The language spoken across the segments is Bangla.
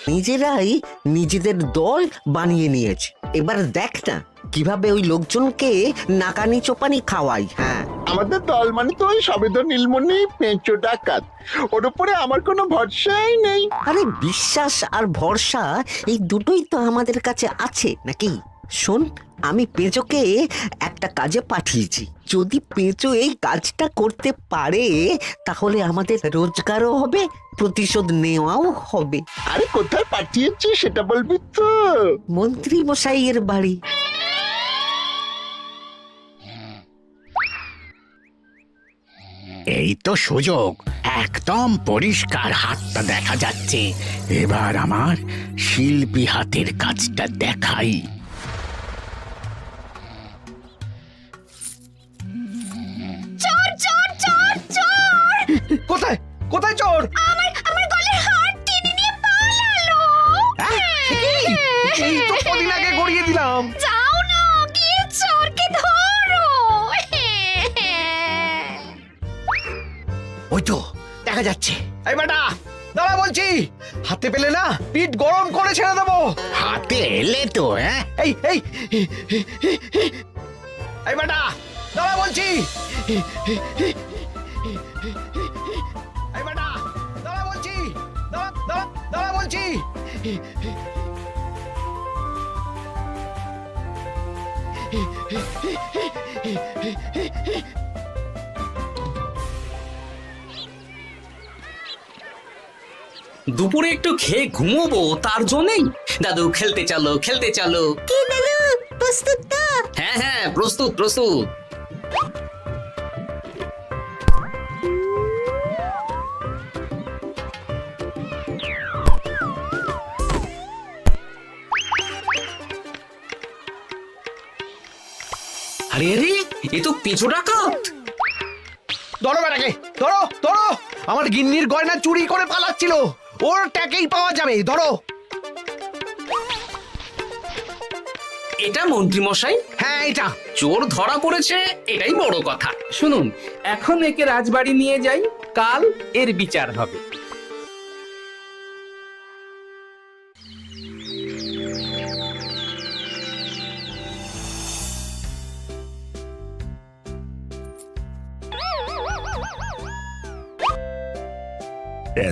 নিজেরাই নিজেদের দল বানিয়ে নিয়েছে। এবার দেখ না কিভাবে ওই লোকজনকে নাকানি চোপানি খাওয়াই। হ্যাঁ, আমাদের দল মানে তো ওই সবেদর নীলমণি পেঁচো ডাকাত, ওর উপরে আমার কোনো ভরসাই নেই। আরে বিশ্বাস আর ভরসা এই দুটোই তো আমাদের কাছে আছে নাকি? শোন, আমি পেঁচোকে একটা কাজে পাঠিয়েছি। যদি পেঁচো এই কাজটা করতে পারে তাহলে আমাদের রোজগারও হবে, প্রতিশোধ নেওয়াও হবে। আরে কোথায় পাঠিয়েছি সেটা বলবি তো? মন্ত্রী মশাইয়ের বাড়ি। এই তো সুযোগ, একদম পরিষ্কার হাতটা দেখা যাচ্ছে। এবার আমার শিল্পী হাতের কাজটা দেখাই। চোর চোর চোর চোর! কোথায় কোথায় চোর? আমার গলার হার টেনে নিয়ে পালালো। এই তো কদিন আগে গড়িয়ে দিলাম। যাও না, গিয়ে চোরকে ধরো। ওই তো দেখা যাচ্ছে। এই বেটা দাঁড়া বলছি, হাতে পেলে না পিঠ গরম করে ছেড়ে দেবো। হাতে এলে তো এই এই এই বেটা দাঁড়া বলছি। এই বেটা দাঁড়া বলছি, দাঁড়া দাঁড়া দাঁড়া বলছি। দুপুরে একটু খেয়ে ঘুমোবো তার জন্যই। দাদু খেলতে চলো খেলতে চলো। কি দাদু, প্রস্তুত তো? হ্যাঁ হ্যাঁ, প্রস্তুত প্রস্তুত। আরে আরে, এ তো পেঁচো ডাকাত। ধরো বেটাকে, ধরো ধরো, আমার গিন্নির গয়না চুরি করে পালাচ্ছিল, ওর ট্যাকেই পাওয়া যাবে। ধরো। এটা মন্ত্রী মশাই? হ্যাঁ এটা। চোর ধরা পড়েছে, এটাই বড় কথা। শুনুন, এখন একে রাজবাড়ি নিয়ে যাই, কাল এর বিচার হবে।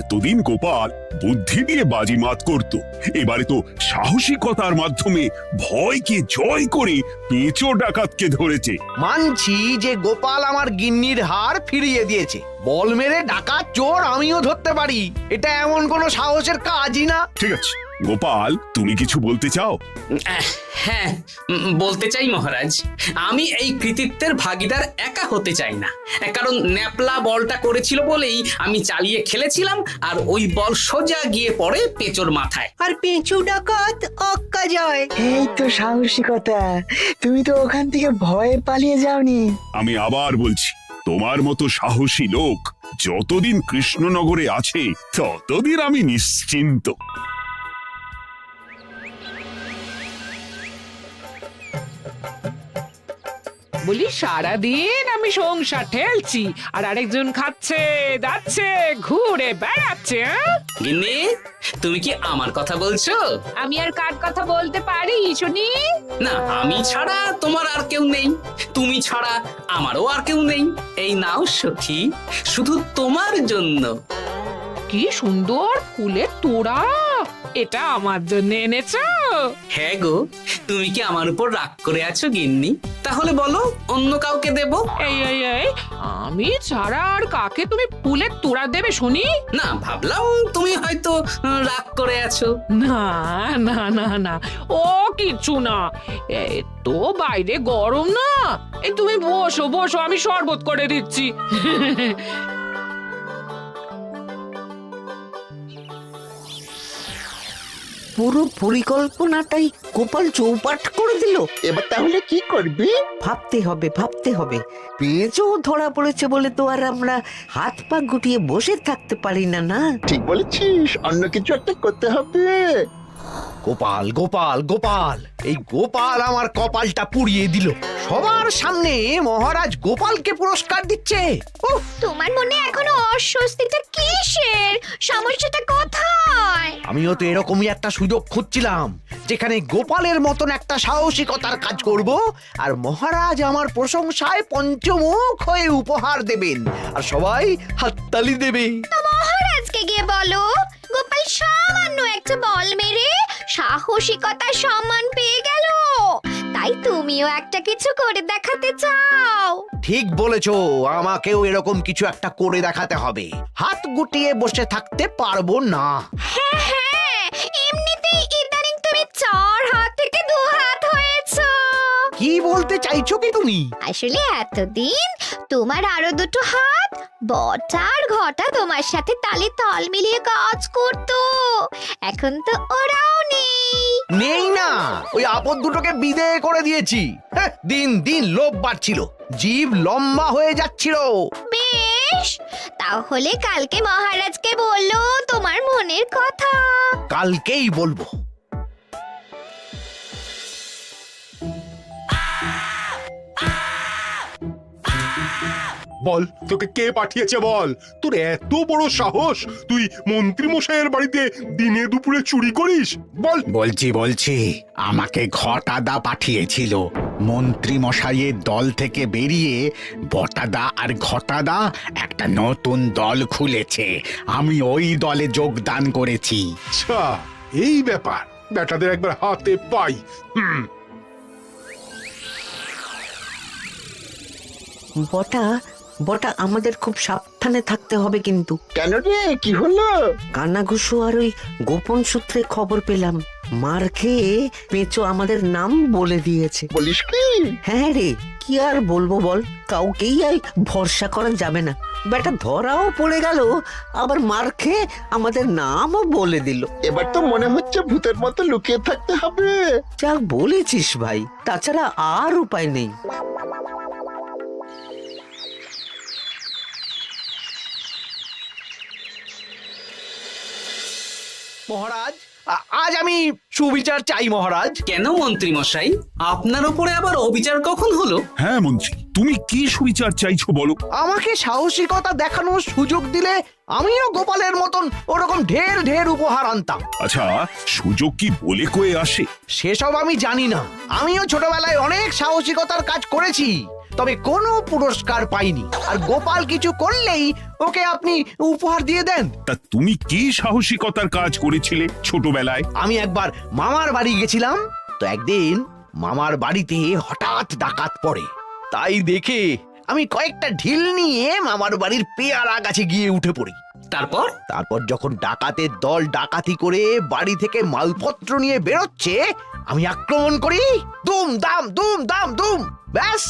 এতদিন গোপাল বুদ্ধি দিয়ে বাজিমাত করত, এবারে তো সাহসিকতার মাধ্যমে ভয়কে জয় করে পেঁচো ডাকাতকে ধরেছে। মানছি যে গোপাল আমার গিন্নির হার ফিরিয়ে দিয়েছে, বল মেরে ডাকাত চোর আমিও ধরতে পারি, এটা এমন কোনো সাহসের কাজই না। ঠিক আছে গোপাল, তুমি কিছু বলতে চাও? হ্যাঁ, বলতে চাই মহারাজ, আমি এই কৃতিত্বের ভাগীদার একা হতে চাই না। কারণ ন্যাপলা বলটা করেছিল বলেই আমি চালিয়ে খেলেছিলাম, আর ওই বল সোজা গিয়ে পড়ে পেঁচোর মাথায়। আর পেঁচু ডাকাত অক্কা যায়। এই তো সাহসিকতা, তুমি তো ওখান থেকে ভয়ে পালিয়ে যাওনি। আমি আবার বলছি, তোমার মতো সাহসী লোক যতদিন কৃষ্ণনগরে আছে ততদিন আমি নিশ্চিন্ত। বলি সারাদিন আমি সংসার ঠেলছি আর আরেকজন খাচ্ছে দাচ্ছে ঘুরে বেড়াচ্ছে। গিন্নি, তুমি কি আমার কথা বলছো? আমি আর কার কথা বলতে পারি শুনি? না, আমি ছাড়া তোমার আর কেউ নেই, তুমি ছাড়া আমারও আর কেউ নেই। এই নাও সখী, শুধু তোমার জন্য। কি সুন্দর ফুলের তোড়া, এটা আমার জন্য এনেছো? হ্যাঁ গো, তুমি কি আমার উপর রাগ করে আছো গিন্নি? তাহলে বলো, অন্য কাউকে দেব? এই এই এই, আমি ছাড়া আর কাকে তুমি ফুলের তোড়া দেবে শুনি? না, ভাবলাম তুমি হয়তো রাগ করে আছো। না না না না, ও কিছু না, এই তো বাইরে গরম না, এই তুমি বসো বসো, আমি শরবত করে দিচ্ছি। পুরো পরিকল্পনাটাই গোপাল চৌপাট করে দিল। এবার তাহলে কি করবি? ভাবতে হবে ভাবতে হবে। পেঁচো ধরা পড়েছে বলে তো আর আমরা হাত পা গুটিয়ে বসে থাকতে পারি না। না, ঠিক বলেছিস, অন্য কিছু একটা করতে হবে। গোপাল গোপাল গোপাল, এই গোপাল আমার কপালটা পুড়িয়ে দিল। সবার সামনে মহারাজ গোপালকে পুরস্কার দিচ্ছে। উফ, তোমার মনে এখনো অস্বস্তিটা কিসের? সমস্যাটা কোথায়? আমিও তো এরকমই একটা সুযোগ খুঁজছিলাম, যেখানে গোপালের মতন একটা সাহসিকতার কাজ করব, আর মহারাজ আমার প্রশংসায় পঞ্চমুখ হয়ে উপহার দেবেন, আর সবাই হাততালি দেবে। তো মহারাজকে গিয়ে বলো, গোপাল সামান্য একটা বল মেরে সাহসিকতার সম্মান পেয়ে গেল, তাই তুমিও একটা কিছু করে দেখাতে চাও। ঠিক বলেছো, আমাকেও এরকম কিছু একটা করে দেখাতে হবে। হাত গুটিয়ে বসে থাকতে পারবো না। হ্যাঁ হ্যাঁ, এমনিতেই ইদানিং তুমি 4 হাত থেকে 2 হাত হয়েছো। কি বলতে চাইছো কি তুমি? আসলে এতদিন তোমার আরো 2টো হাত বটা আর ঘটা তোমার সাথে তালে তাল মিলিয়ে কাজ করতো, এখন তো ওরাও নেই। নেই না, ওই আপদ দুটোকে বিদেয় করে দিয়েছি। হ্যাঁ, দিন দিন লোভ বাড়ছিল, জীব লম্বা হয়ে যাচ্ছিল। বেশ, তাহলে কালকে মহারাজকে বললো তোমার মনের কথা। কালকেই বলবো। বল, তোকে কে পাঠিয়েছে বল? তোর এত বড় সাহস, তুই মন্ত্রী মশাইয়ের বাড়িতে দিনে দুপুরে চুরি করিস? বল। বলছি আমাকে ঘটাদা পাঠিয়েছিল। মন্ত্রী মশাইয়ের দল থেকে বেরিয়ে বটাদা আর ঘটাদা একটা নতুন দল খুলেছে, আমি ওই দলে যোগদান করেছি। আচ্ছা, এই ব্যাপার। বেটাদের একবার হাতে পাই। বটা বটা আমাদের খুব সাবধানে থাকতে হবে কিন্তু। কেন রে, কি হলো? কানাঘুষো আর ওই গোপন সূত্রে খবর পেলাম, মার খেয়ে পেঁচো আমাদের নাম বলে দিয়েছে। বলিস কি? হ্যাঁ রে, কি আর বলবো বল, কাউকেই আর ভরসা করা যাবে না। বেটা ধরাও পড়ে গেল, আবার মার খেয়ে আমাদের নামও বলে দিল। এবার তো মনে হচ্ছে ভূতের মতো লুকিয়ে থাকতে হবে। যা বলেছিস ভাই, তাছাড়া আর উপায় নেই। মহারাজ, আজ আমি সুবিচার চাই মহারাজ। কেন মন্ত্রী মশাই, আপনার উপরে আবার অবিচার কখন হলো? হ্যাঁ মন্ত্রী, তুমি কি সুবিচার চাইছো বলো? আমাকে সাহসিকতা দেখানোর সুযোগ দিলে আমিও গোপালের মতন ওরকম ঢের ঢের উপহার আনতাম। আচ্ছা, সুযোগ কি বলে কয়ে আসে? সেসব আমি জানি না। আমিও ছোটবেলায় অনেক সাহসিকতার কাজ করেছি, তবে কোনো পুরস্কার পাইনি। আর গোপাল কিছু করলেই ওকে আপনি উপহার দিয়ে দেন। তা তুমি কি সাহসিকতার কাজ করেছিলে ছোটবেলায়? আমি একবার মামার বাড়ি গেছিলাম, তো একদিন মামার বাড়িতে হঠাৎ ডাকাত পড়ে। তাই দেখে আমি কয়েকটা ঢিল নিয়ে মামার বাড়ির পেয়ারা গাছে গিয়ে উঠে পড়ি। তারপর যখন ডাকাতের দল ডাকাতি করে বাড়ি থেকে মালপত্র নিয়ে বেরোচ্ছে, আমি আক্রমণ করি। দুম দাম দুম দাম দুম, ব্যাস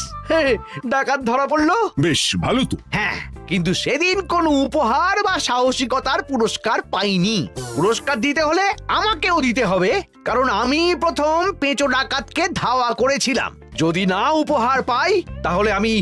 ডাকাত ধরা পড়লো। বেশ ভালো তো। হ্যাঁ, কিন্তু সেদিন কোনো উপহার বা সাহসিকতার পুরস্কার পাইনি। পুরস্কার দিতে হলে আমাকেও দিতে হবে, কারণ আমি প্রথম পেঁচো ডাকাতকে ধাওয়া করেছিলাম। যদি না উপহার পাই তাহলে আমি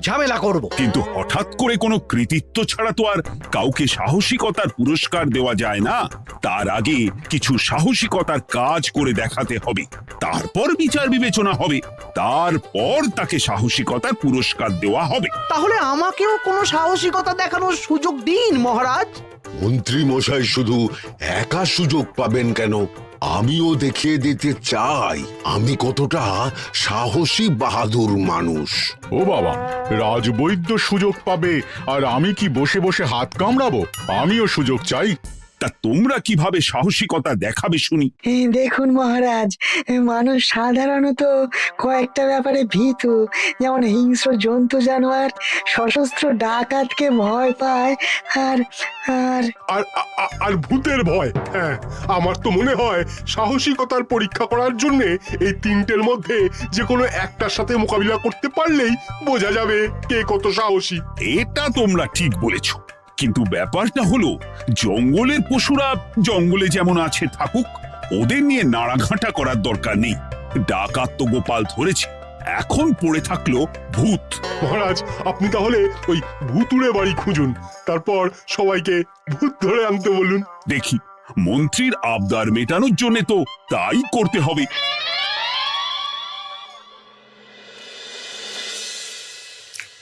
ঝামেলা করব। কিন্তু হঠাৎ করে কোনো কৃতিত্ব ছাড়া তো আর কাউকে সাহসিকতার পুরস্কার দেওয়া যায় না। তার আগে কিছু সাহসিকতার কাজ করে দেখাতে হবে, তারপর বিচার বিবেচনা হবে, তারপর তাকে সাহসিকতার পুরস্কার দেওয়া হবে। তাহলে আমাকেও কোনো সাহসিকতা দেখানোর সুযোগ দিন মহারাজ। মন্ত্রী মশাই শুধু একা সুযোগ পাবেন কেন, আমিও দেখিয়ে দিতে চাই আমি কতটা সাহসী বাহাদুর মানুষ। ও বাবা, রাজবৈদ্য সুযোগ পাবে আর আমি কি বসে বসে হাত কামড়াবো? আমিও সুযোগ চাই। তা তোমরা কিভাবে সাহসিকতা দেখাবে শুনি? দেখুন মহারাজ, মানুষ সাধারণত কয়েকটা ব্যাপারে ভীতু, যেমন হিংস্র জন্তু জানোয়ার, সশস্ত্র ডাকাতকে ভয় পায়, আর আর আর আর ভূতের ভয়। হ্যাঁ, আমার তো মনে হয় সাহসিকতার পরীক্ষা করার জন্য এই তিনটের মধ্যে যে কোনো একটার সাথে মোকাবিলা করতে পারলেই বোঝা যাবে কে কত সাহসী। এটা তোমরা ঠিক বলেছো, কিন্তু ব্যাপারটা হলো জঙ্গলের পশুরা জঙ্গলে যেমন আছে থাকুক, ওদের নিয়ে নাড়াঘাটা করার দরকার নেই। ডাকাত তো গোপাল ধরেছে, এখন পড়ে থাকলো ভূত। মহারাজ, আপনি তাহলে ওই ভূতুড়ে বাড়ি খুঁজুন, তারপর সবাইকে ভূত ধরে আনতে বলুন। দেখি, মন্ত্রীর আবদার মেটানোর জন্য তো তাই করতে হবে।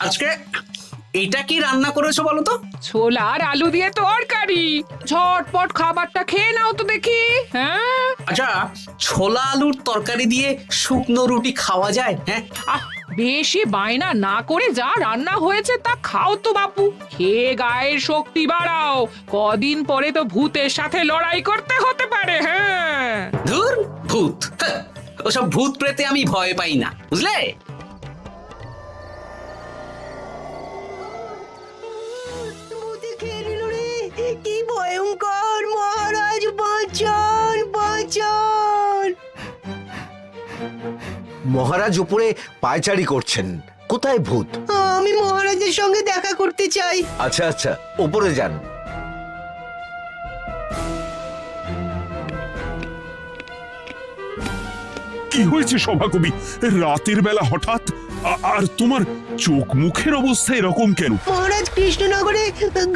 আজকে এটা কি রান্না করেছো বলো তো? ছোলা আর আলু দিয়ে তরকারি। ঝটপট খাবারটা খেয়ে নাও তো দেখি। হ্যাঁ, আচ্ছা, ছোলা আলুর তরকারি দিয়ে শুকনো রুটি খাওয়া যায়? হ্যাঁ, আহ, বেশি বায়না না করে যা রান্না হয়েছে তা খাও তো বাপু। খেয়ে গায়ের শক্তি বাড়াও, কদিন পরে তো ভূতের সাথে লড়াই করতে হতে পারে। হ্যাঁ, ধুর ভূত, হ্যাঁ, ওসব ভূত প্রেতে আমি ভয় পাই না, বুঝলে? কি ভয়ঙ্কর! মহারাজ বাঁচান, বাঁচান! মহারাজ উপরে পায়চারি করছেন, কোথায় ভূত? আমি মহারাজের সঙ্গে দেখা করতে চাই। আচ্ছা আচ্ছা, উপরে যান। কি হয়েছে সভাকবি? রাতের বেলা হঠাৎ আর তোমার চোখ মুখের অবস্থা এরকম কেন? মহারাজ, কৃষ্ণনগরে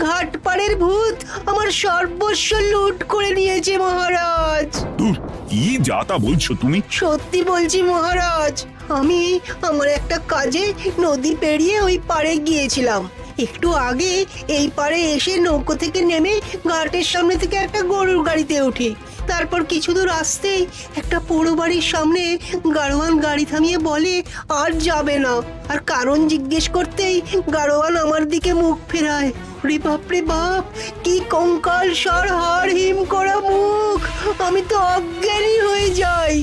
ঘাটপাড়ের ভূত আমার সর্বস্ব লুট করে নিয়েছে মহারাজ। ধুর, কি যা তা বলছো তুমি? সত্যি বলছি মহারাজ, আমি আমার একটা কাজে নদী পেরিয়ে ওই পাড়ে গিয়েছিলাম। একটু আগে এই পাড়ে এসে নৌকো থেকে নেমে ঘাটের সামনে থেকে একটা গরুর গাড়িতে উঠি। তারপর কিছু দূর আসতেই একটা পোড়ো বাড়ির সামনে গাড়োয়ান গাড়ি থামিয়ে বলে আর যাবে না। আর কারণ জিজ্ঞেস করতেই গাড়োয়ান আমার দিকে মুখ ফেরায়। রে বাপ রে বাপ, কি কঙ্কাল সার হাড় হিম করা মুখ! আমি তো অজ্ঞানী হয়ে যাই।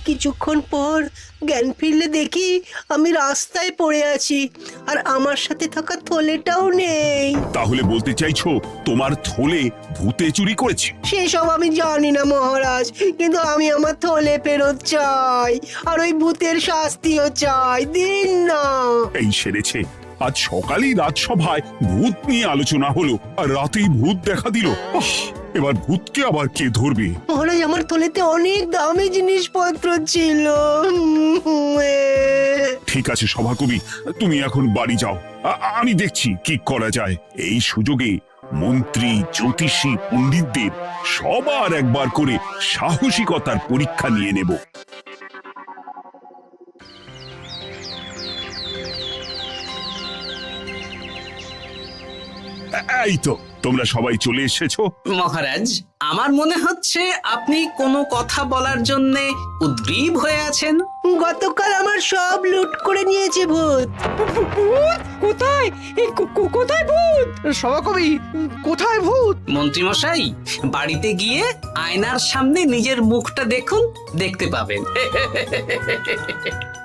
কিছুক্ষণ পর জ্ঞান ফিরলে দেখি আমি রাস্তায় পড়ে আছি, আর আমার সাথে থাকা থলেটাও নেই। তাহলে বলতে চাইছো তোমার থলে ভূতে চুরি করেছে? সেসব আমি জানি না মহারাজ, কিন্তু আমি আমার থলে ফেরত চাই, আর ওই ভূতের শাস্তিও চাই। দিন না। এই সেরেছে, আজ সকালেই রাজসভায় ভূত নিয়ে আলোচনা হলো, আর রাতেই ভূত দেখা দিল। এবার ভূতকে আবার কে ধরবে? মহারাজ, আমার থলেতে অনেক দামি জিনিসপত্র ছিল। ঠিক আছে সভাকবি, তুমি এখন বাড়ি যাও, আমি দেখছি কি করা যায়। এই সুযোগে মন্ত্রী, জ্যোতিষী, পণ্ডিতদের সবার একবার করে সাহসিকতার পরীক্ষা নিয়ে নেব। এই তো তোমরা সবাই চলে এসেছো। মহারাজ, আমার মনে হচ্ছে আপনি কোনো কথা বলার জন্য উদ্গ্রীব হয়ে আছেন। গতকাল আমার সব লুট করে নিয়েছে ভূত। কোথায়? কোথায় ভূত? সভাকবি, কোথায় ভূত? মন্ত্রী মশাই, বাড়িতে গিয়ে আয়নার সামনে নিজের মুখটা দেখুন, দেখতে পাবেন।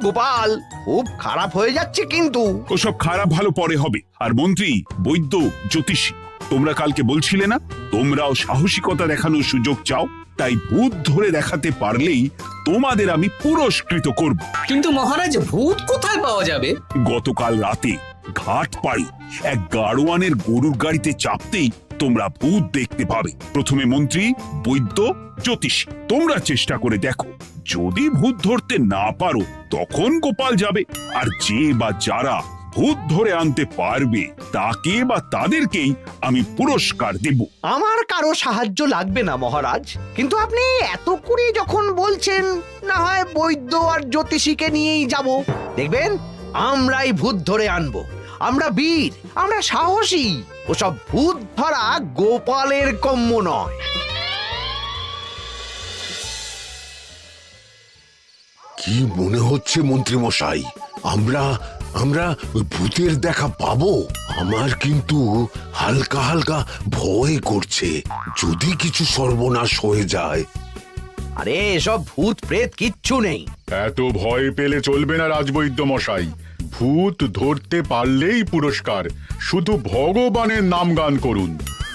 গোপাল, খুব খারাপ হয়ে যাচ্ছে কিন্তু। ওসব খারাপ ভালো পরে হবে। আর মন্ত্রী, বৈদ্য, জ্যোতিষী, তোমরা কালকে বলছিলে না তোমরাও সাহসিকতা দেখানোর সুযোগ চাও? তাই ভূত ধরে দেখাতে পারলেই তোমাদের আমি পুরস্কৃত করব। কিন্তু মহারাজ, ভূত কোথায় পাওয়া যাবে? গতকাল রাতে ঘাট পাড়ি এক গাড়োয়ানের গরুর গাড়িতে চাপতেই তোমরা ভূত দেখতে পাবে। প্রথমে মন্ত্রী, বৈদ্য, জ্যোতিষী, তোমরা চেষ্টা করে দেখো। যদি ভূত ধরতে না পারো তখন গোপাল যাবে, আর যে বা যারা ভূত ধরে আনতে পারবে তাকে বা তাদেরকেই আমি পুরস্কার দেব। আমার কারো সাহায্য লাগবে না মহারাজ, কিন্তু আপনি এত করে যখন বলছেন, না হয় বৈদ্য আর জ্যোতিষীকে নিয়েই যাব। দেখবেন আমরাই ভূত ধরে আনবো। আমরা বীর, আমরা সাহসী। ওসব ভূত ধরা গোপালের কম্য নয়। কি মনে হচ্ছে মন্ত্রী মশাই, আমরা আমরা ওই ভূতের দেখা পাবো? আমার কিন্তু হালকা হালকা ভয় করছে, যদি কিছু সর্বনাশ হয়ে যায়। আরে এসব ভূত প্রেত কিচ্ছু নেই। এত ভয় পেলে চলবে না রাজবৈদ্য মশাই। ভূত ধরতে পারলেই পুরস্কার, শুধু ভগবানের নাম গান করুন।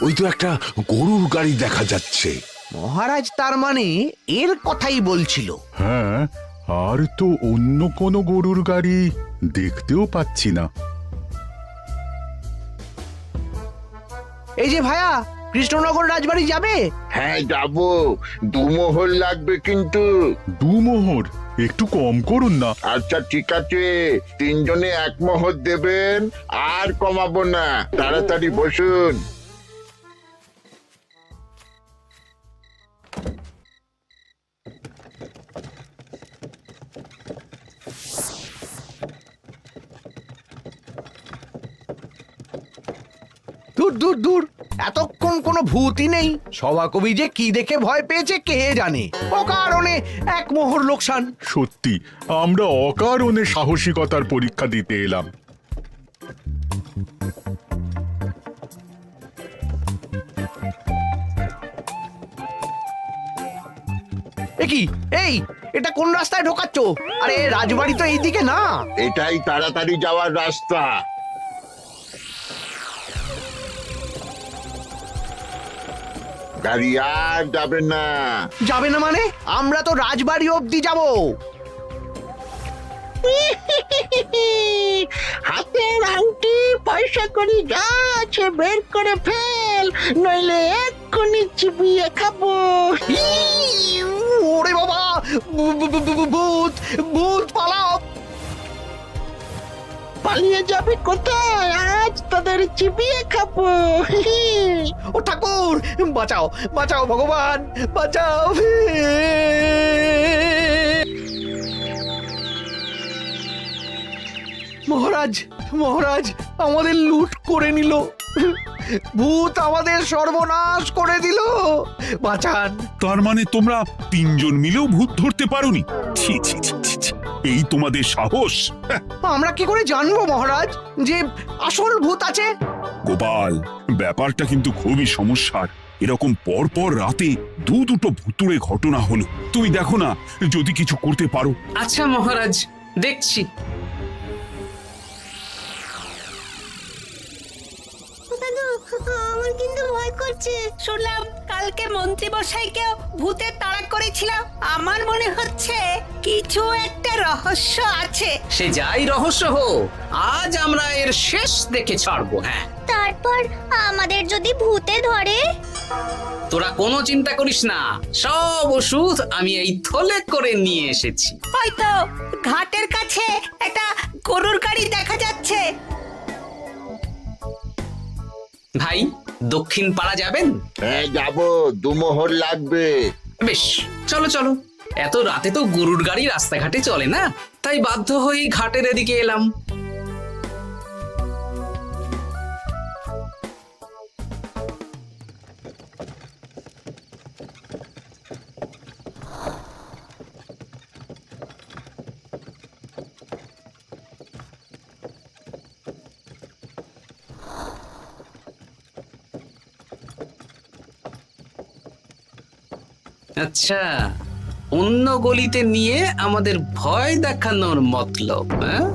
ওই তো একটা গরুর গাড়ি দেখা যাচ্ছে। মহারাজ তার মানে এর কথাই বলছিল। হ্যাঁ, আর তো অন্য কোনো গরুর গাড়ি দেখতেও পাচ্ছি না। এই যে ভায়া, কৃষ্ণনগর রাজবাড়ি যাবে? হ্যাঁ যাবো, দুমোহর লাগবে কিন্তু। দুমোহর একটু কম করুন না। আচ্ছা ঠিক আছে, তিনজনে এক মোহর দেবেন, আর কমাবো না। তাড়াতাড়ি বসুন। দূর দূর দূর, এতক্ষণ কোনো ভূতই নেই। সভাকবি যে কি দেখে ভয় পেয়েছে কে জানে। অকারণে এক মোহর লোকসান। সত্যি আমরা অকারণে সাহসিকতার পরীক্ষা দিতে এলাম। কি এই, এটা কোন রাস্তায় ঢোকাচ্ছ? আরে রাজবাড়ি তো এইদিকে না। এটাই তাড়াতাড়ি যাওয়ার রাস্তা। গাড়ি আর যাবে না। যাবে না মানে? আমরা তো রাজবাড়ি অবধি যাব। হাতের আংটি পয়সা করি যা আছে বের করে ফেল, নইলে এক্ষুনি চিবিয়ে খাবো। ওরে বাবা, ভূত ভূত পালাও। পালিয়ে যাবে কোথায়? আজ তাদের চিবিয়ে খাবো। ও ঠাকুর, বাঁচাও বাঁচাও ভগবান, বাঁচাও। মহারাজ মহারাজ, আমাদের লুট করে নিল। ভূত আমাদের সর্বনাশ করে দিল, বাঁচান। তার মানে তোমরা তিনজন মিলেও ভূত ধরতে পারোনি? ছি ছি ছি ছি ছি। এই তোমাদের সাহস! হ্যাঁ, আমরা কি করে জানবো মহারাজ যে আসল ভূত আছে? গোপাল, ব্যাপারটা কিন্তু খুবই সমস্যার। এরকম পর পর রাতে দুটো ভুতুড়ে ঘটনা হলো। তুমি দেখো না যদি কিছু করতে পারো। আচ্ছা মহারাজ, দেখছি। আমার কিন্তু ভয় করছে। শুনলাম কালকে মন্ত্রী মশাইকেও ভূতে তাড়া করেছিলাম। আমার মনে হচ্ছে কিছু একটা রহস্য আছে। সে যাই রহস্য হোক, আজ আমরা এর শেষ দেখে ছাড়বো। হ্যাঁ, তারপর আমাদের যদি ভূতে ধরে? তোরা কোনো চিন্তা করিস না, সব ওষুধ আমি এই থলে করে নিয়ে এসেছি। হয়তো ঘাটের কাছে একটা গরুর গাড়ি দেখা যাচ্ছে। ভাই, দক্ষিণ পাড়া যাবেন? হ্যাঁ যাবো, 2 মোহর লাগবে। বেশ, চলো চলো। এত রাতে তো গরুর গাড়ি রাস্তাঘাটে চলে না, তাই বাধ্য হয়ে ঘাটের এদিকে এলাম। আচ্ছা, অন্য গলিতে নিয়ে আমাদের ভয় দেখানোর মতলব? হ্যাঁ,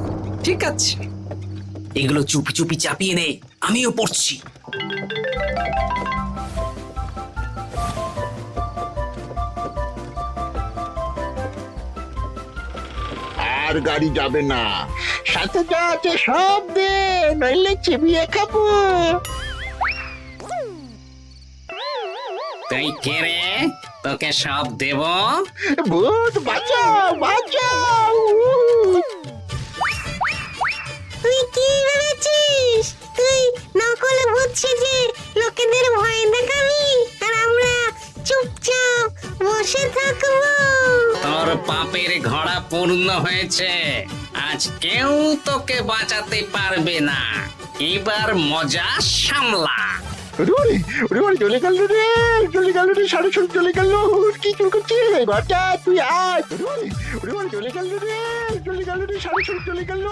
ঠিক আছে, এগুলো চুপি চুপি চাপিয়ে নে, আমিও পড়ছি। আর গাড়ি যাবে না। সাথে যা আছে সব দে, নইলে চিবিয়ে খাবো। তুই কে রে? তোকে সব দেব? ভূত বাঁচাও বাঁচাও! তুই কি ভেবেছিস? তুই নকল ভূত সেজে লোকেদের ভয় দেখাবি আর আমরা চুপচাপ বসে থাকবো? তোর পাপের ঘোড়া পূর্ণ হয়েছে, আজ কেউ তোকে বাঁচাতে পারবে না। এবার মজা সামলা। চলে গেল রে, চলে গেল রে, সাড়ে চলে গেল। কি চুল করছিস বাচ্চা? তুই আয়। চলে গেল রে, চলে গেল রে, সাড়ে চলে গেল।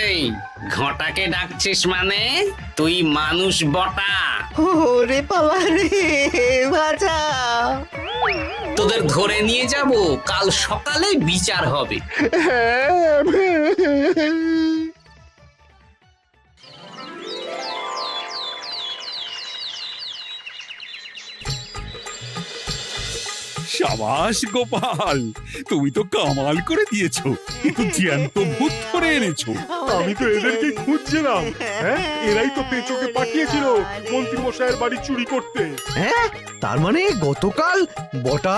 এই ঘটাকে ডাকছিস মানে? তুই মানুষ বটা। ওরে বাবা রে, বাঁচা! তোদের ধরে নিয়ে যাব, কাল সকালে বিচার হবে। সাবাস গোপাল, তুমি তো কামাল করে দিয়েছো। কিন্তু জ্যান্ত ভূত ধরে এনেছো। আমি তো এদেরকে খুঁজছিলাম। হ্যাঁ, এরাই তো পেঁচোকে পাঠিয়েছিল মন্ত্রী মশাইয়ের বাড়ি চুরি করতে। হ্যাঁ, তার মানে গতকাল বটা।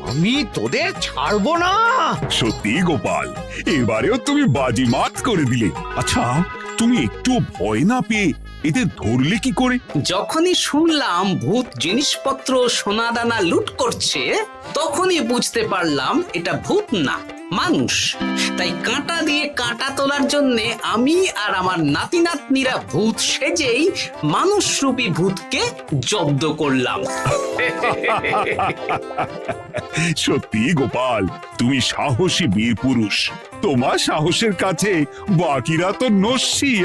আমি তোদের ছাড়বো না। সত্যি গোপাল, এবারেও তুমি বাজিমাত করে দিলে। আচ্ছা, তুমি একটু ভয় না পেয়ে এদের ধরলে কি করে? যখনই শুনলাম ভূত জিনিসপত্র সোনাদানা লুট করছে, তখনই বুঝতে পারলাম এটা ভূত না, মানুষ। তাই কাঁটা দিয়ে কাঁটা তোলার জন্যে আমি আর আমার নাতি নাতনিরা ভূত সেজেই মানুষরূপী ভূতকে জব্দ করলাম। সত্যি গোপাল, তুমি সাহসী বীর পুরুষ। তোমার সাহসের কাছে বাকিরা তো নস্যি।